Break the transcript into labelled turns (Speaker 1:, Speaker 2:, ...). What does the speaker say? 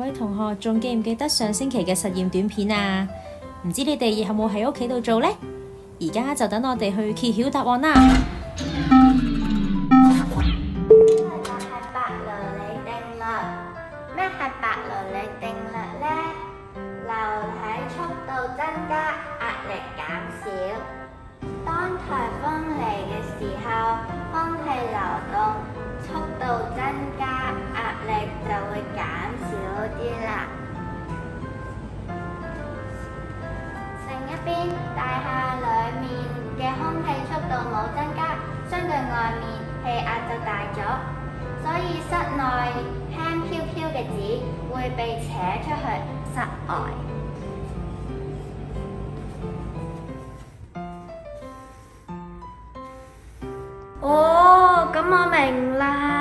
Speaker 1: 位同學仲記唔記得上星期嘅實驗短片啊？唔知你哋有冇喺屋企度做呢？而家就等我哋去揭曉答案啦。
Speaker 2: 白羅里定律。咩係白羅里定律呢？流體速度增加，壓力減少。當颱風嚟嘅時候，空氣流動，速度增加，壓力就會減少啲啦。另一邊，大廈裡面嘅空氣速度冇增加，相對外面氣壓就大咗，所以室內輕飄飄嘅紙會被扯出去室外。哦，咁我明啦。